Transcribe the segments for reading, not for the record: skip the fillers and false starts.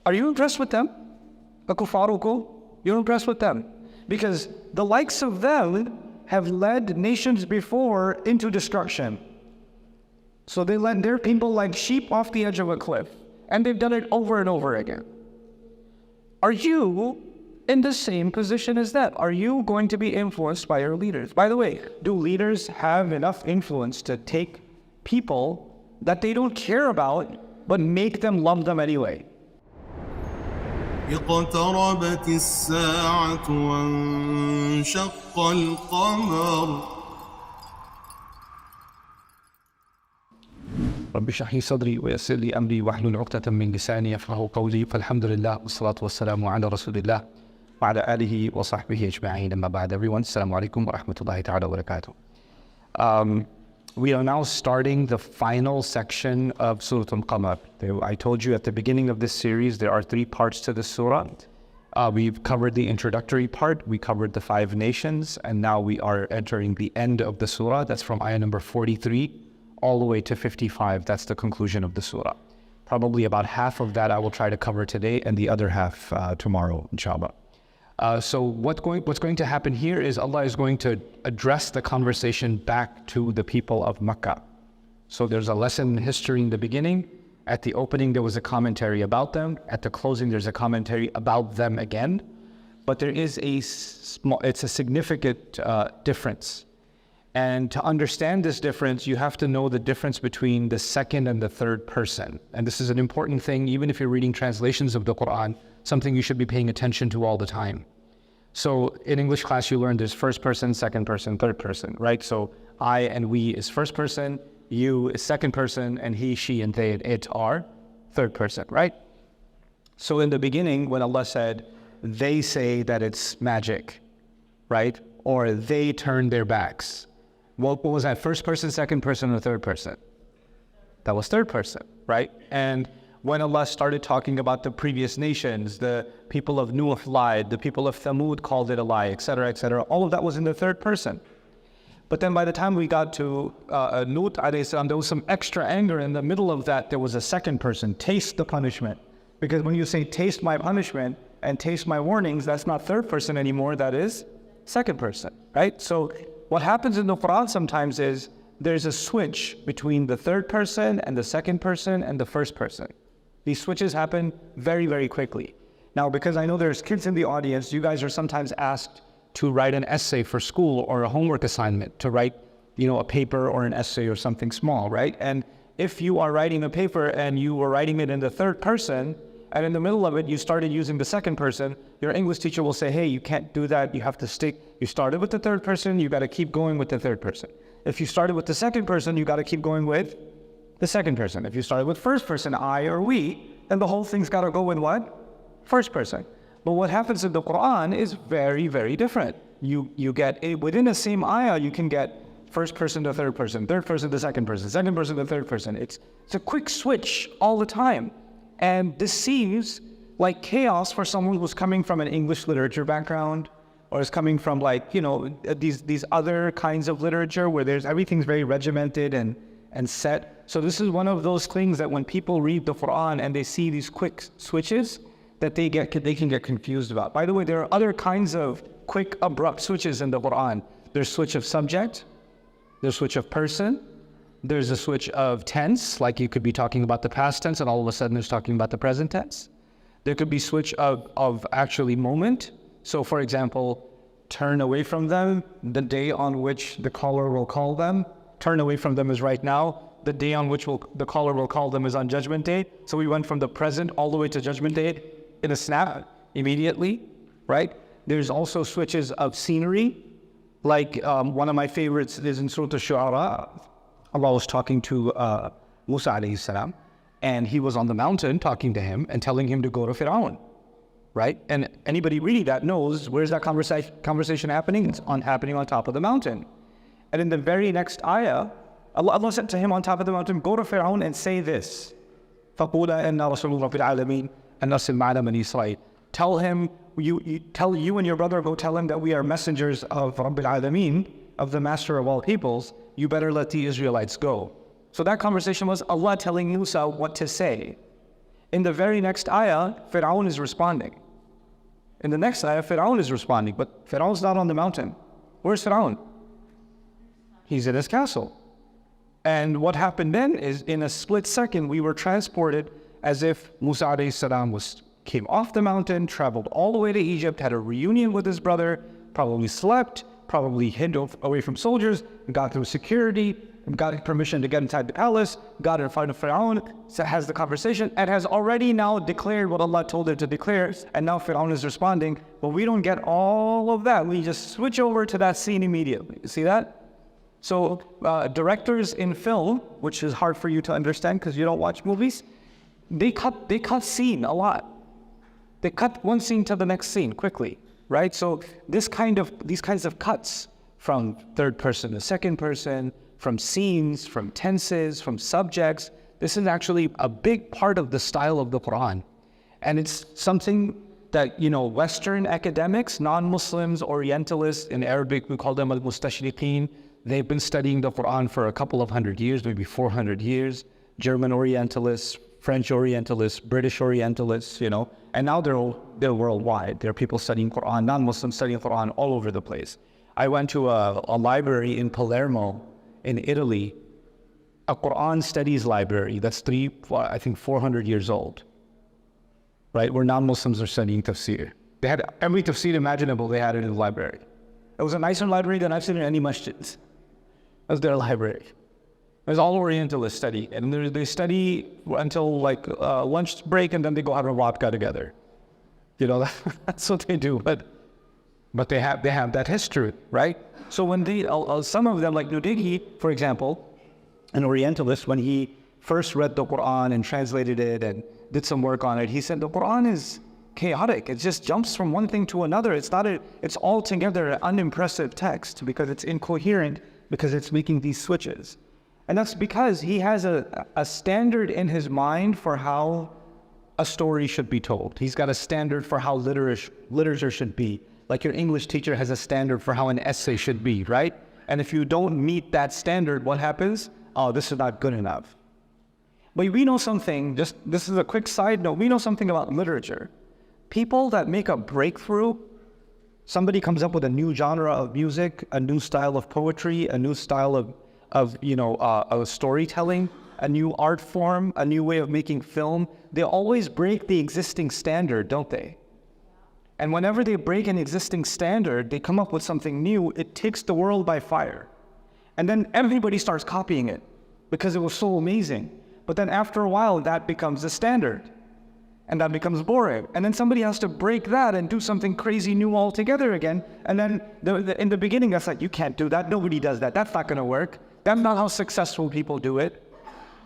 Are you impressed with them? You're impressed with them? Because the likes of them have led nations before into destruction. So they led their people like sheep off the edge of a cliff. And they've done it over and over again. Are you in the same position as that? Are you going to be influenced by your leaders? By the way, do leaders have enough influence to take people that they don't care about, but make them love them anyway? اقتربت الساعة وانشق القمر رب اشرح لي صدري ويسر لي أمري واحلل عقدة من لساني يفقهوا قولي فالحمد لله والصلاة والسلام على رسول الله وعلى آله وصحبه أجمعين أما بعد. Everyone, Assalamu Alaikum wa Rahmatullahi wa Barakatuh. We are now starting the final section of Surah Al-Qamar. I told you at the beginning of this series there are 3 parts to the surah. We've covered the introductory part, we covered the 5 nations, and now we are entering the end of the surah. That's from ayah number 43 all the way to 55. That's the conclusion of the surah. Probably about half of that I will try to cover today and the other half tomorrow, inshallah. So what's going to happen here is Allah is going to address the conversation back to the people of Makkah. So there's a lesson in history in the beginning. At the opening there was a commentary about them. At the closing there's a commentary about them again. But there is it's a significant difference. And to understand this difference, you have to know the difference between the second and the third person. And this is an important thing, even if you're reading translations of the Quran, something you should be paying attention to all the time. So in English class, you learn there's first person, second person, third person, right? So I and we is first person, you is second person, and he, she, and they and it are third person, right? So in the beginning, when Allah said, they say that it's magic, right? Or they turn their backs. What was that, first person, second person, or third person? That was third person, right? And when Allah started talking about the previous nations, the people of Nuh lied, the people of Thamud called it a lie, etc., etc., all of that was in the third person. But then by the time we got to Nuh alayhi salam, there was some extra anger. In the middle of that, there was a second person, taste the punishment. Because when you say taste my punishment and taste my warnings, that's not third person anymore, that is second person, right? So what happens in the Quran sometimes is there's a switch between the third person and the second person and the first person. These switches happen very, very quickly. Now, because I know there's kids in the audience, you guys are sometimes asked to write an essay for school or a homework assignment, to write, a paper or an essay or something small, right? And if you are writing a paper and you were writing it in the third person, and in the middle of it, you started using the second person, your English teacher will say, hey, you can't do that. You have to stick. You started with the third person. You got to keep going with the third person. If you started with the second person, you got to keep going with the second person. If you started with first person, I or we, then the whole thing's got to go with what? First person. But what happens in the Quran is very, very different. You get, within the same ayah, you can get first person to third person to second person to third person. It's a quick switch all the time. And this seems like chaos for someone who's coming from an English literature background, or is coming from these other kinds of literature where everything's very regimented and set. So this is one of those things that when people read the Quran and they see these quick switches, that they can get confused about. By the way, there are other kinds of quick, abrupt switches in the Quran. There's switch of subject, there's switch of person, there's a switch of tense, like you could be talking about the past tense and all of a sudden there's talking about the present tense. There could be switch of actually moment. So for example, turn away from them, the day on which the caller will call them. Turn away from them is right now. The day on which the caller will call them is on Judgment Day. So we went from the present all the way to Judgment Day in a snap, immediately, right? There's also switches of scenery. Like one of my favorites is in Surah Al-Shu'ara. Allah was talking to Musa alayhi salam, and he was on the mountain talking to him and telling him to go to Fir'aun, right? And anybody reading that knows where's that conversation happening? It's happening on top of the mountain. And in the very next ayah, Allah said to him on top of the mountain, go to Fir'aun and say this. فَقُولَا إِنَّا رَسُولُ رَبِّ الْعَالَمِينَ أَنْ نَرْسِلْ مَعَنَا بَنِي إِسْرَائِيلَ. Tell him, tell you and your brother, go tell him that we are messengers of Rabbil Alameen, of the Master of all peoples. You better let the Israelites go. So that conversation was Allah telling Musa what to say. In the very next ayah, Fir'aun is responding. In the next ayah, Fir'aun is responding, but Fir'aun's not on the mountain. Where's Fir'aun? He's in his castle. And what happened then is, in a split second, we were transported as if Musa alayhi salam came off the mountain, traveled all the way to Egypt, had a reunion with his brother, probably slept, probably hid away from soldiers, got through security, got permission to get inside the palace, got in front of Fir'aun, has the conversation, and has already now declared what Allah told him to declare, and now Fir'aun is responding. But we don't get all of that. We just switch over to that scene immediately. You see that? So directors in film, which is hard for you to understand because you don't watch movies, they cut scene a lot. They cut one scene to the next scene quickly, right? So these kinds of cuts from third person to second person, from scenes, from tenses, from subjects, this is actually a big part of the style of the Quran. And it's something that, Western academics, non-Muslims, Orientalists, in Arabic we call them al-mustashriqeen, they've been studying the Quran for a couple of hundred years, maybe 400 years. German Orientalists, French Orientalists, British Orientalists, and now they're worldwide. There are people studying Quran, non-Muslims studying Quran all over the place. I went to a library in Palermo, in Italy, a Quran studies library that's 400 years old, right? Where non-Muslims are studying tafsir. They had every tafsir imaginable, they had it in the library. It was a nicer library than I've seen in any masjids. That was their library. It was all Orientalists study, and they study until lunch break, and then they go have a vodka together. That's what they do. But they have that history, right? So when some of them, like Nudigi, for example, an Orientalist, when he first read the Quran and translated it and did some work on it, he said the Quran is chaotic. It just jumps from one thing to another. It's altogether an unimpressive text because it's incoherent, because it's making these switches. And that's because he has a standard in his mind for how a story should be told. He's got a standard for how literature should be. Like your English teacher has a standard for how an essay should be, right? And if you don't meet that standard, what happens? Oh, this is not good enough. But we know something, this is a quick side note, we know something about literature. People that make a breakthrough, somebody comes up with a new genre of music, a new style of poetry, a new style of storytelling, a new art form, a new way of making film, they always break the existing standard, don't they? And whenever they break an existing standard, they come up with something new, it takes the world by fire. And then everybody starts copying it because it was so amazing. But then after a while, that becomes the standard. And that becomes boring. And then somebody has to break that and do something crazy new altogether again. And then in the beginning, that's like, you can't do that. Nobody does that. That's not going to work. That's not how successful people do it.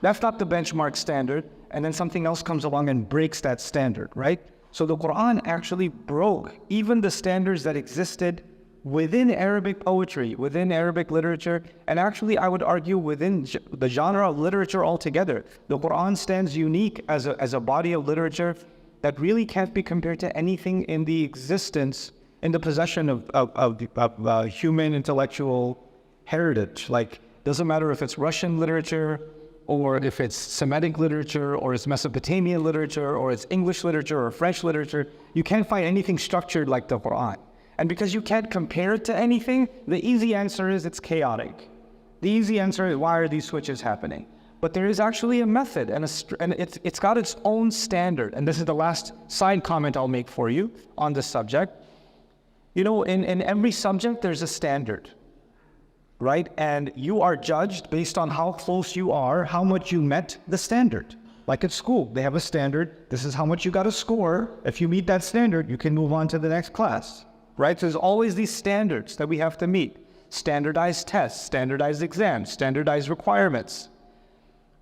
That's not the benchmark standard. And then something else comes along and breaks that standard, right? So the Quran actually broke even the standards that existed within Arabic poetry, within Arabic literature, and actually I would argue within the genre of literature altogether. The Quran stands unique as a body of literature that really can't be compared to anything in the existence, in the possession of human intellectual heritage. Like, doesn't matter if it's Russian literature, or if it's Semitic literature, or it's Mesopotamian literature, or it's English literature, or French literature, you can't find anything structured like the Quran. And because you can't compare it to anything, the easy answer is it's chaotic. The easy answer is, why are these switches happening? But there is actually a method, and it's got its own standard. And this is the last side comment I'll make for you on this subject. In every subject, there's a standard, right? And you are judged based on how close you are, how much you met the standard. Like at school, they have a standard. This is how much you got to score. If you meet that standard, you can move on to the next class. Right? So there's always these standards that we have to meet. Standardized tests, standardized exams, standardized requirements.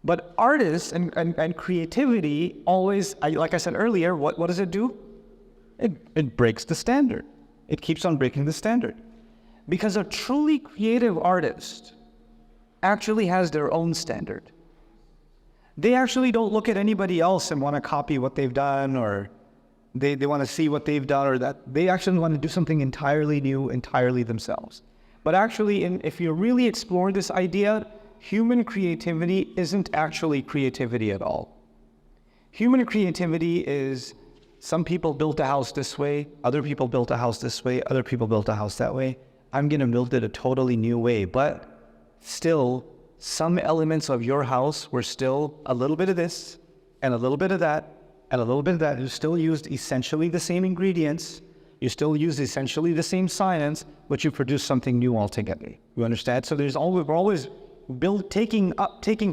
But artists and creativity always, like I said earlier, what does it do? It breaks the standard. It keeps on breaking the standard. Because a truly creative artist actually has their own standard. They actually don't look at anybody else and want to copy what they've done, or they want to see what they've done, or that they actually want to do something entirely new, entirely themselves. But actually, if you really explore this idea, human creativity isn't actually creativity at all. Human creativity is some people built a house this way, other people built a house this way, other people built a house that way. I'm going to build it a totally new way, but still, some elements of your house were still a little bit of this, and a little bit of that, and a little bit of that. You still used essentially the same ingredients, you still use essentially the same science, but you produce something new altogether. You understand? So we're always taking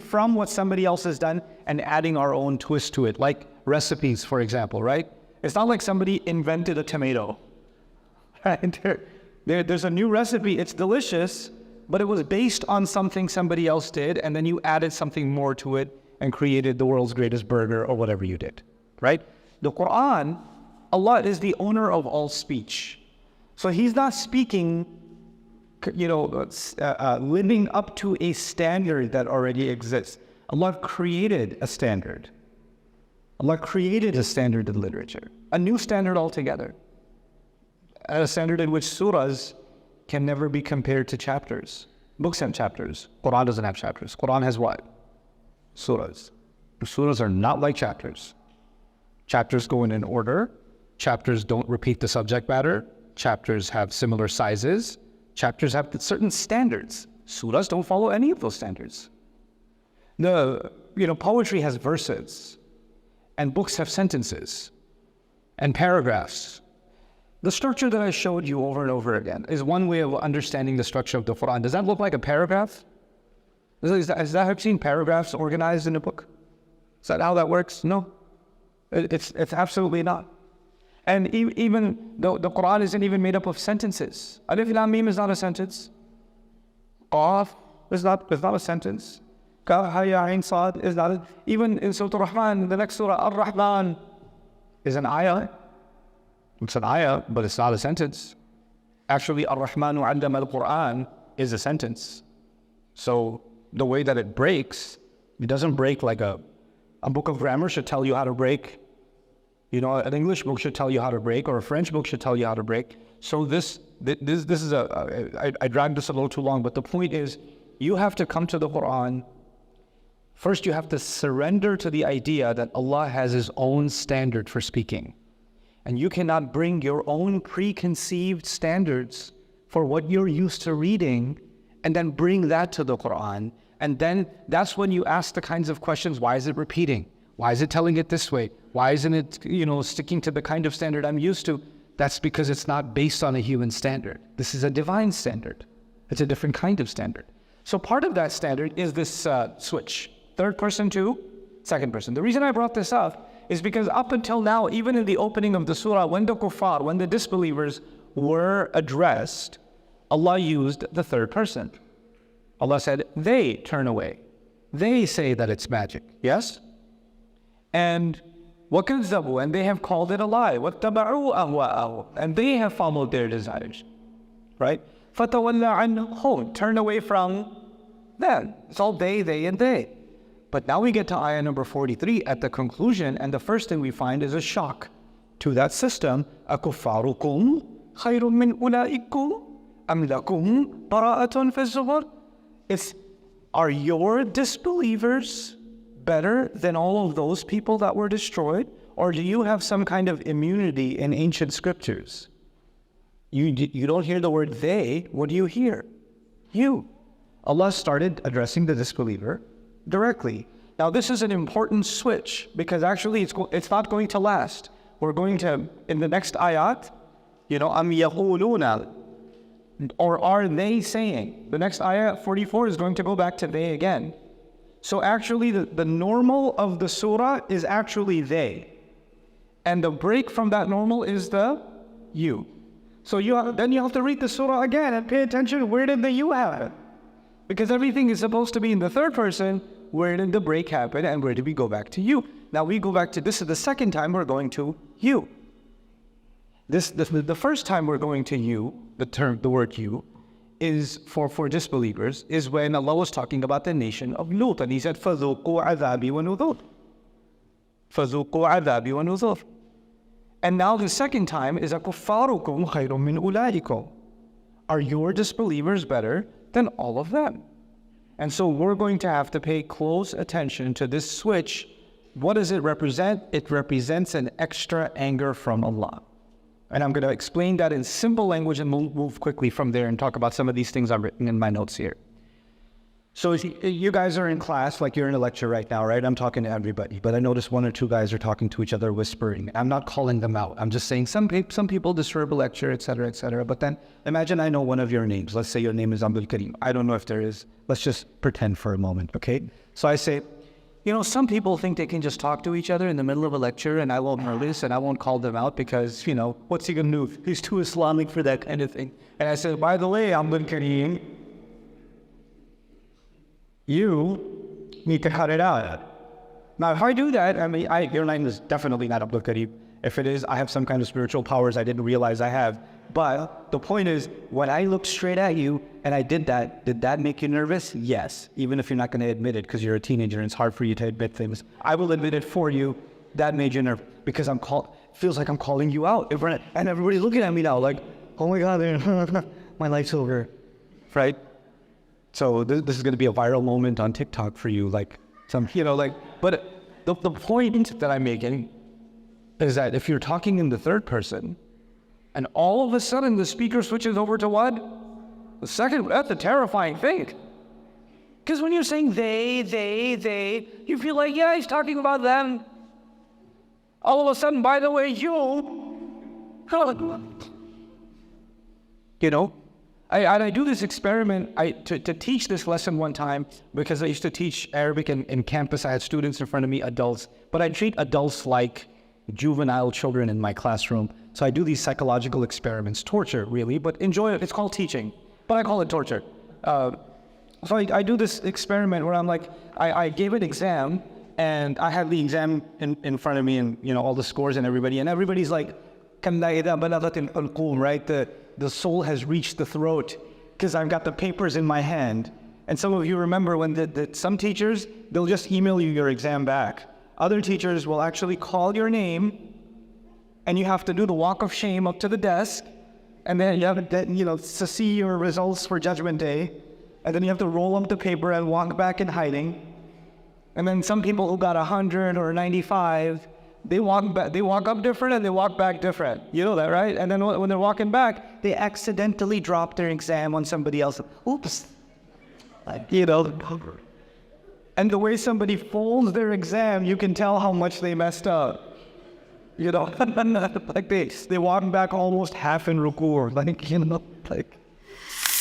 from what somebody else has done and adding our own twist to it, like recipes, for example, right? It's not like somebody invented a tomato, right? There's a new recipe, it's delicious, but it was based on something somebody else did, and then you added something more to it and created the world's greatest burger or whatever you did, right? The Quran, Allah is the owner of all speech. So He's not speaking, living up to a standard that already exists. Allah created a standard. Allah created a standard in literature, a new standard altogether. A standard in which surahs can never be compared to chapters. Books have chapters. Quran doesn't have chapters. Quran has what? Surahs. Surahs are not like chapters. Chapters go in an order. Chapters don't repeat the subject matter. Chapters have similar sizes. Chapters have certain standards. Surahs don't follow any of those standards. Poetry has verses, and books have sentences and paragraphs. The structure that I showed you over and over again is one way of understanding the structure of the Quran. Does that look like a paragraph? Is that how you've seen paragraphs organized in a book? Is that how that works? No. It's absolutely not. And even though the Quran isn't even made up of sentences. Alif Lam Mim is not a sentence. Qaf is not a sentence. Kaf Ha Ya Ain Sad is not even in Surah Ar-Rahman, the next surah, Ar-Rahman, is an ayah. It's an ayah, but it's not a sentence. Actually, Ar-Rahmanu 'Allama al-Quran is a sentence. So the way that it breaks, it doesn't break like a book of grammar should tell you how to break. An English book should tell you how to break, or a French book should tell you how to break. So this is I dragged this a little too long, but the point is, you have to come to the Quran. First, you have to surrender to the idea that Allah has His own standard for speaking. And you cannot bring your own preconceived standards for what you're used to reading and then bring that to the Quran. And then that's when you ask the kinds of questions, why is it repeating? Why is it telling it this way? Why isn't it, sticking to the kind of standard I'm used to? That's because it's not based on a human standard. This is a divine standard. It's a different kind of standard. So part of that standard is this switch, third person to second person. The reason I brought this up is because up until now, even in the opening of the surah, when the kuffar, when the disbelievers were addressed, Allah used the third person. Allah said, they turn away. They say that it's magic, yes? And وَكَذَّبُوا, and they have called it a lie. وَاتَّبَعُوا أَهْوَاءَهُمْ, and they have followed their desires, right? فَتَوَلَّى عَنْهُمْ, turn away from them. It's all they, and they. But now we get to ayah number 43 at the conclusion, and the first thing we find is a shock to that system. أَكُفَّارُكُمْ خَيْرٌ مِّنْ أُولَٰئِكُمْ أَمْ لَكُمْ بَرَاءَةٌ فِي الزُّبُرِ. Are your disbelievers better than all of those people that were destroyed? Or do you have some kind of immunity in ancient scriptures? You don't hear the word they. What do you hear? You. Allah started addressing the disbeliever directly. Now this is an important switch, because actually it's not going to last. We're going to, in the next ayat, am yaquluna, or are they saying? The next ayah 44 is going to go back to they again. So actually the normal of the surah is actually they. And the break from that normal is the you. So then you have to read the surah again and pay attention, where did the you happen? Because everything is supposed to be in the third person. Where did the break happen, and where did we go back to you? Now we go back to, this is the second time we're going to you. The first time we're going to you, the word you, is for disbelievers, is when Allah was talking about the nation of Lut, and He said, فَذُوقُوا عَذَابِي وَنُذُرْ. فَذُوقُوا عَذَابِي وَنُذُرْ. And now the second time is أَكُفَّارُكُمْ خَيْرٌ مِّنْ أُولَٰئِكُمْ. Are your disbelievers better than all of them? And so we're going to have to pay close attention to this switch what does it represent? It represents an extra anger from Allah. And I'm going to explain that in simple language and move quickly from there and talk about some of these things I've written in my notes here. So you guys are in class, like you're in a lecture right now, right? I'm talking to everybody, but I notice one or two guys are talking to each other, whispering. I'm not calling them out. I'm just saying some people disturb a lecture, etc., etc. But then imagine I know one of your names. Let's say your name is Abdul Karim. I don't know if there is. Let's just pretend for a moment, okay? So I say, you know, some people think they can just talk to each other in the middle of a lecture and I won't notice and I won't call them out because, you know, what's he going to do? He's too Islamic for that kind of thing. And I said, by the way, Abdul Karim, you need to cut it out. Now, if I do that, I mean, your name is definitely not Abdul Karim. If it is, I have some kind of spiritual powers I didn't realize I have. But the point is, when I looked straight at you and I did that make you nervous? Yes, even if you're not going to admit it because you're a teenager and it's hard for you to admit things. I will admit it for you. That made you nervous because feels like I'm calling you out. And everybody's looking at me now like, oh my God, my life's over, right? So this is going to be a viral moment on TikTok for you, like some, you know, like, but the point that I'm making is that if you're talking in the third person and all of a sudden the speaker switches over to what? The second, that's a terrifying thing. Because when you're saying they, you feel like, yeah, he's talking about them. All of a sudden, by the way, you know, I do this experiment to teach this lesson one time because I used to teach Arabic in campus. I had students in front of me, adults, but I treat adults like juvenile children in my classroom. So I do these psychological experiments, torture really, but enjoy it. It's called teaching, but I call it torture. So I do this experiment where I'm like, I gave an exam and I had the exam in front of me and, you know, all the scores and everybody's like, right? The soul has reached the throat because I've got the papers in my hand. And some of you remember when some teachers, they'll just email you your exam back. Other teachers will actually call your name and you have to do the walk of shame up to the desk. And then you have to, you know, to see your results for Judgment Day. And then you have to roll up the paper and walk back in hiding. And then some people who got 100 or 95, they walk up different and they walk back different. You know that, right? And then when they're walking back, they accidentally drop their exam on somebody else. Oops. You know. And the way somebody folds their exam, you can tell how much they messed up. You know, like they walk back almost half in ruku, like, you know, like.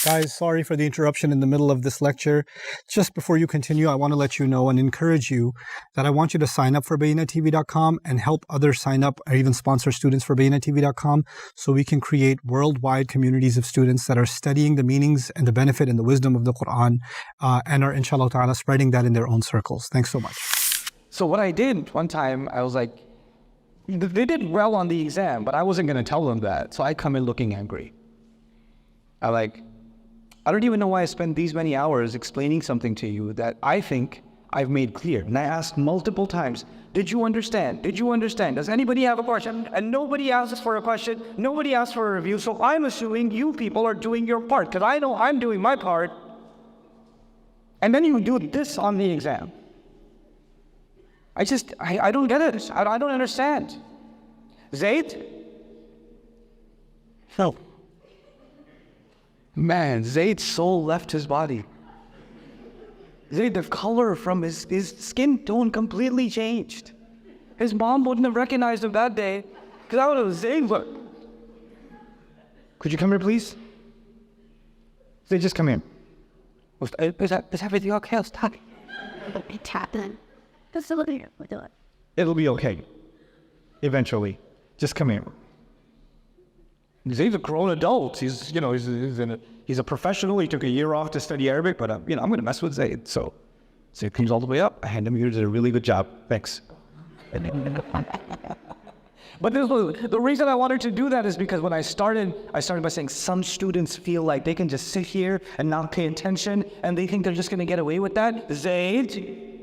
Guys, sorry for the interruption in the middle of this lecture. Just before you continue, I want to let you know and encourage you that I want you to sign up for BayyinaTV.com and help others sign up or even sponsor students for BayyinaTV.com so we can create worldwide communities of students that are studying the meanings and the benefit and the wisdom of the Quran and are, inshallah ta'ala, spreading that in their own circles. Thanks so much. So what I did one time, I was like, they did well on the exam, but I wasn't going to tell them that. So I come in looking angry. I don't even know why I spent these many hours explaining something to you that I think I've made clear. And I asked multiple times, did you understand? Did you understand? Does anybody have a question? And nobody asks for a question. Nobody asks for a review. So I'm assuming you people are doing your part because I know I'm doing my part. And then you do this on the exam. I don't get it. I don't understand. Zayd? No. Man, Zayd's soul left his body. Zayd, the color from his skin tone completely changed. His mom wouldn't have recognized him that day because I would have Zayd. Look. Could you come here, please? Zayd, just come here. Is everything okay? I'll stop. It's happening. It'll be okay. Eventually. Just come here. Zayd's a grown adult. He's a professional. He took a year off to study Arabic, but I'm going to mess with Zayd. So Zayd comes all the way up. I hand him, you did a really good job. Thanks. But the reason I wanted to do that is because when I started by saying some students feel like they can just sit here and not pay attention and they think they're just going to get away with that. Zayd,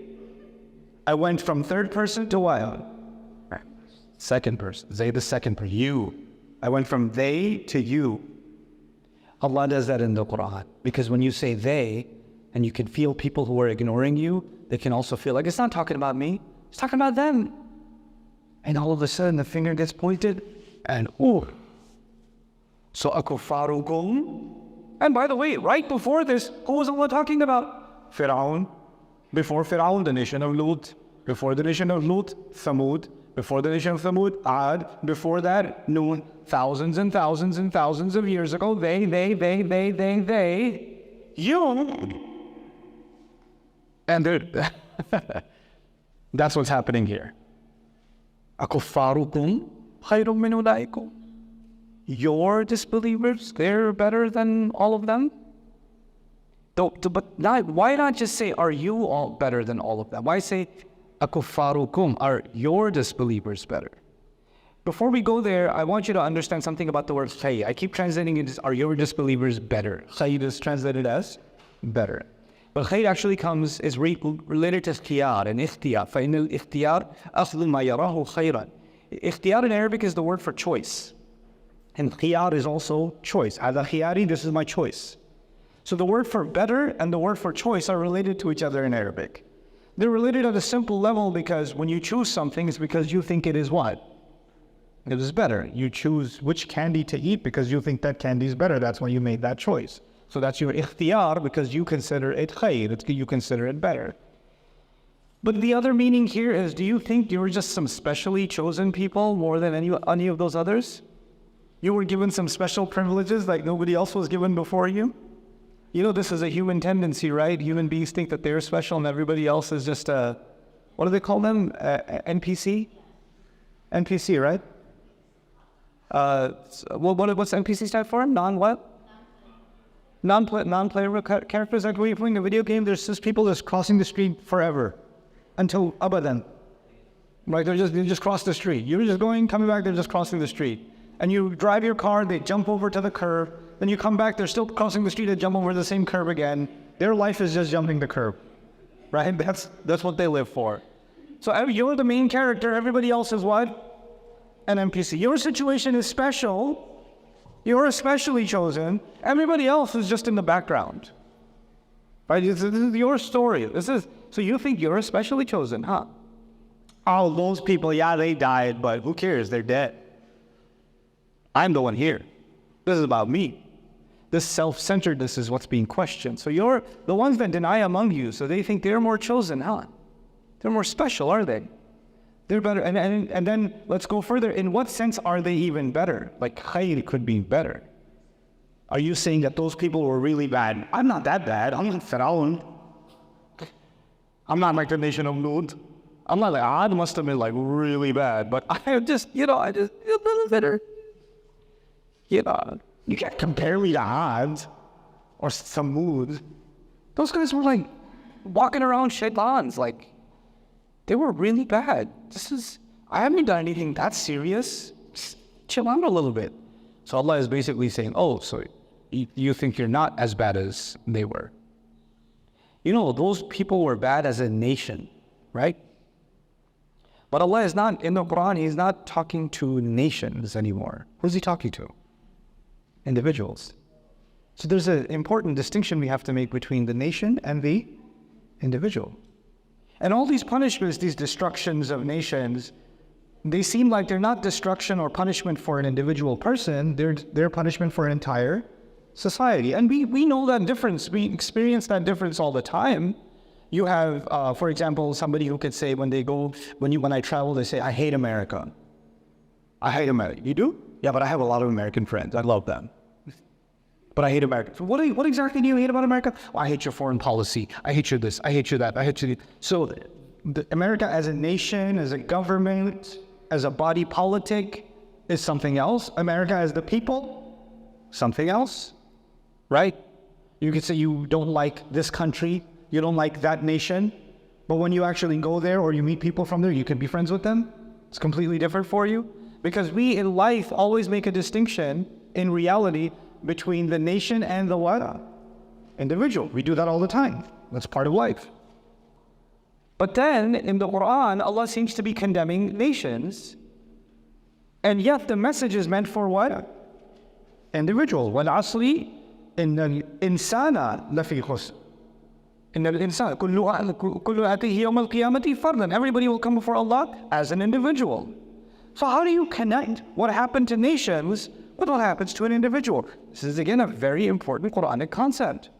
I went from third person to what? Second person. Zayd the second person. You. I went from they to you. Allah does that in the Quran. Because when you say they, and you can feel people who are ignoring you, they can also feel like, it's not talking about me. He's talking about them. And all of a sudden the finger gets pointed and oh. So akuffarukum. And by the way, right before this, who was Allah talking about? Fir'aun. Before Fir'aun, the nation of Lut. Before the nation of Lut, Thamud. Before the nation of Thamud, Ad. Before that, Nouman. Thousands and thousands and thousands of years ago, they, you. And that's what's happening here. Akuffarukum khayrun min ulaikum. Your disbelievers, they're better than all of them? But why not just say, are you all better than all of them? Why say, akuffarukum, are your disbelievers better? Before we go there, I want you to understand something about the word khayr. I keep translating it as, are your disbelievers better? Khayr is translated as better. But khayr actually is related to ikhtiyar and ikhtiyar. فَإِنَّ الْإِخْتِيَارِ أَخْذُ مَا يَرَاهُ خَيْرًا. Ikhtiyar in Arabic is the word for choice. And khiyar is also choice. Hada khiyari, this is my choice. So the word for better and the word for choice are related to each other in Arabic. They're related at a simple level because when you choose something, it's because you think it is what? It is better. You choose which candy to eat because you think that candy is better. That's why you made that choice. So that's your ikhtiyar because you consider it khayr. You consider it better. But the other meaning here is, do you think you were just some specially chosen people more than any of those others? You were given some special privileges like nobody else was given before you? You know, this is a human tendency, right? Human beings think that they're special and everybody else is just a, what do they call them? NPC? NPC, right? What's NPC stand for? Non-what? Non-playable characters. Like when you're playing a video game, there's just people just crossing the street forever. Until abadan. Right? They just cross the street. You're just going, coming back, they're just crossing the street. And you drive your car, they jump over to the curb, then you come back, they're still crossing the street, they jump over the same curb again. Their life is just jumping the curb, right? That's what they live for. So you're the main character, everybody else is what? An NPC. Your situation is special, you're especially chosen, everybody else is just in the background. Right? This is your story. So you think you're especially chosen, huh? Oh, those people, yeah, they died, but who cares? They're dead. I'm the one here. This is about me. This self-centeredness is what's being questioned. So you're the ones that deny among you, so they think they're more chosen, huh? They're more special, are they? They're better. And then let's go further. In what sense are they even better? Like khayr could be better. Are you saying that those people were really bad? I'm not that bad. I'm not Fir'aun. I'm not like the nation of Lut. I'm not like, Ad must have been like really bad, but I just a little better. You know, you can't compare me to Ad or Thamud. Those guys were like walking around shaitans, like they were really bad. I haven't done anything that serious. Just chill out a little bit. So Allah is basically saying, oh, so you think you're not as bad as they were. You know, those people were bad as a nation, right? But Allah is not, in the Quran, He's not talking to nations anymore. Who's He talking to? Individuals. So there's an important distinction we have to make between the nation and the individual. And all these punishments, these destructions of nations, they seem like they're not destruction or punishment for an individual person, they're punishment for an entire society. And we know that difference, we experience that difference all the time. You have, for example, somebody who could say when I travel, they say, I hate America. I hate America. You do? Yeah, but I have a lot of American friends. I love them. But I hate America. So what exactly do you hate about America? Well, I hate your foreign policy. I hate you this. I hate you that. I hate you. So America as a nation, as a government, as a body politic is something else. America as the people, something else, right? You could say you don't like this country. You don't like that nation. But when you actually go there or you meet people from there, you can be friends with them. It's completely different for you. Because we in life always make a distinction in reality between the nation and the what? Individual. We do that all the time. That's part of life. But then in the Quran, Allah seems to be condemning nations. And yet the message is meant for what? Individuals. وَالْعَصْرِ إِنَّ الْإِنسَانَ لَفِي خُسْرٍ. إن الإنسان كل آتيه يوم القيامة فردا. Everybody will come before Allah as an individual. So how do you connect what happened to nations with what happens to an individual? This is again a very important Quranic concept.